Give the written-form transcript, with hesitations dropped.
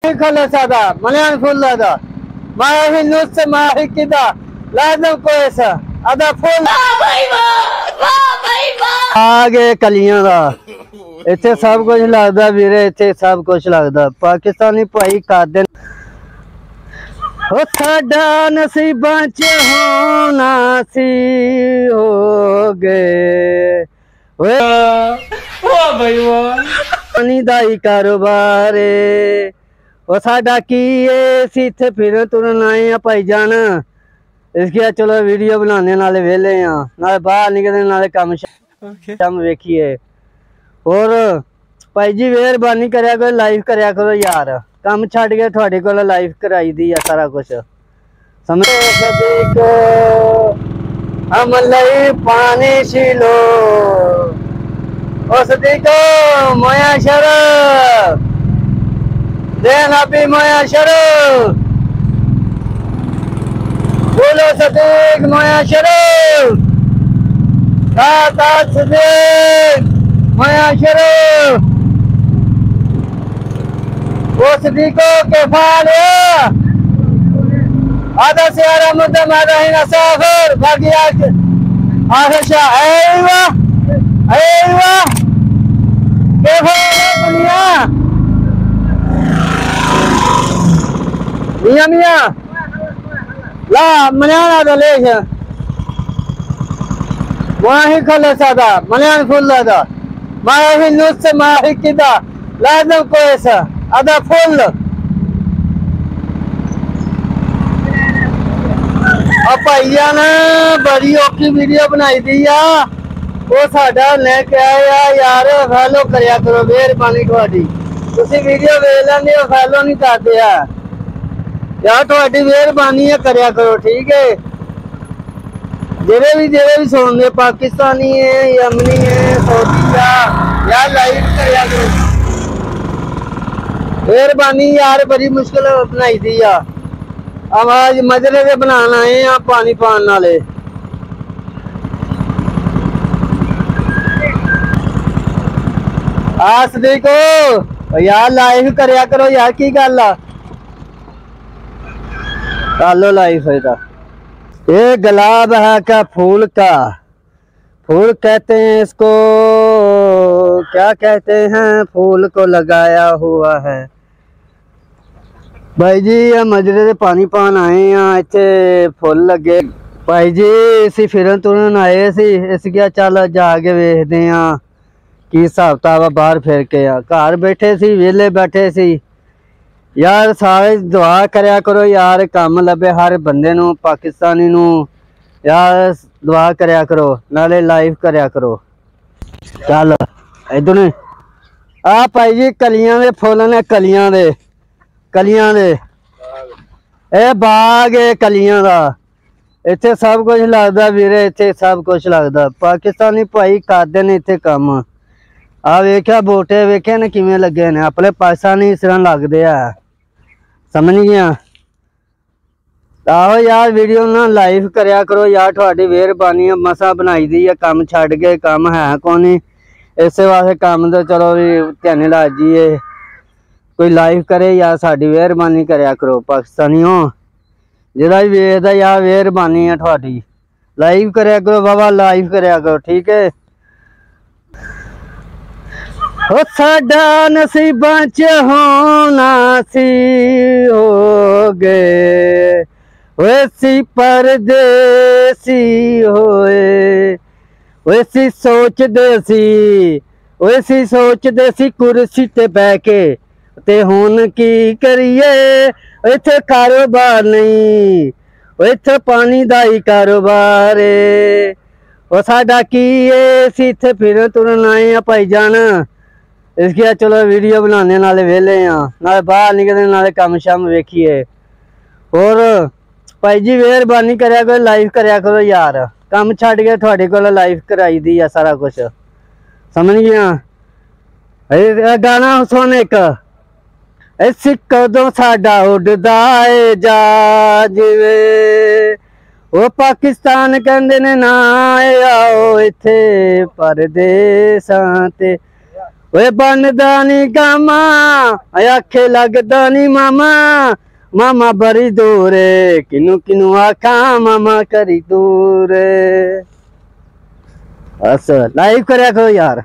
माही खलसादा मलयान फुल्लादा माही नुस माही किदा लाजम कोएसा अदा फुल आगे कलियां दा इत्थे सब कुछ लगदा वीरे इत्थे सब कुछ लगदा पाकिस्तानी भाई कादे ओ साडा नसीबां च होना सी हो गए वाह भाई वाह पानी दा ही कारोबार है ओ साडा की सी इत्थे फिर तुरन आए भाई जान इसके चलो वीडियो बनाने नाले वेले नाले बाहर निकलने नाले कम शम वेखिए और भाई जी मेहरबानी करया करो लाइव करया करो यार कम छड़ के थोड़े को लाइव कराई दी है सारा कुछ समझ हम लई पानी शिलो उस को मोया शरफ देना भी मोया शरफ बोलो सदीक मोया शरफ सदीक मोया शरफ वो सदीको के फाल आधा से आरा मुद्दम आधा ही नसाफर बाकी आखिर ऐवा ऐवा के फाल दुनिया मियां मियां ला मलयान दलेश माही खलसादा मलयान फुल्लादा माही नुस माही किदा लाजम कोएसा अदा फुल भाइया ने बड़ी औखी वीडियो बनाई दी आ वो साडा लेके आया यार फॉलो करया करो मेहरबानी थोड़ी तुसी वीडियो वेख लेंदे हो फॉलो नहीं करदे यार थोड़ी मेहरबानी है करया करो ठीक है जेरे भी सुनते पाकिस्तानी है यमनी है सऊदी यार लाइव करया करो मेहरबानी यार बड़ी मुश्किल बनाई दी आ आवाज मजरे से बनाना आए पानी पान नाले आस देखो यार लाइव करया करो यार की गल आ कालो लाइफ है ये गुलाब है का फूल कहते हैं इसको क्या कहते हैं फूल को लगाया हुआ है भाई जी ये मजरे से पानी पान आए हैं इतने फुल लगे भाई जी इसी फिरन तुरन आए सी इस क्या चल जाके वेखते हैं की हिसाब किताब बाहर फिर के घर बैठे सी वेले बैठे सी यार सारे दुआ करया करो यार काम लभे हर बंदे नू पाकिस्तानी नू यार दुआ करया करो नाले लाइव करया करो चल इधर आ भाई जी कलियां दे फुल ने कलियां दे ए बाग है कलियां दा इत्थे सब कुछ लगदा वीरे इत्थे सब कुछ लगदा पाकिस्तानी भाई करदे ने इत्थे काम आ वेख्या बोटे वेखे ने किवें लगे ने अपने पाकिस्तानी इस तरह लगदे आ समझ गया आहो यार वीडियो ना लाइव करया करो यार थोड़ी मेहरबानी मसा बनाई दी है काम छड़ के काम है कौन इस वास्ते काम तो चलो भी ध्यान ला जीए कोई लाइव करे यार साड़ी मेहरबानी करया करो पाकिस्तानियों जेड़ा भी वेखदा यार मेहरबानी है थोड़ी लाइव करया करो बाबा लाइव करया करो ठीक है ओ साडा नसीबां च होना सी हो गए वैसी परदेसी होए वैसी सोचदे सी कुर्सी ते बह के ते हुण की करिए इत्थे कारोबार नहीं इत्थे पानी दा ही कारोबार है ओ साडा की सी इत्थे फिर तुरन आए भाई जान इसके चलो वीडियो बनाने नाले वेले नाले बाहर निकलने नाले कम शम वेखिए और भाई जी मेहरबानी करया करो लाइव करया करो यार कम छड़ के थोड़े को लाइव कराई दी है सारा कुछ समझ गया गाना सुन एक ऐसी कदों साडा उड़दा है जहाज वे वो पाकिस्तान कहंदे ने ना आओ इत्थे परदेसां ते ਓਏ ਬਣਦਾ ਨੀ ਗਾਮਾ ਆਖੇ ਲੱਗਦਾ ਨੀ ਮਾਮਾ मामा बड़ी दूर किनू किनू आखा मामा करी दूर बस लाइव करया करो यार।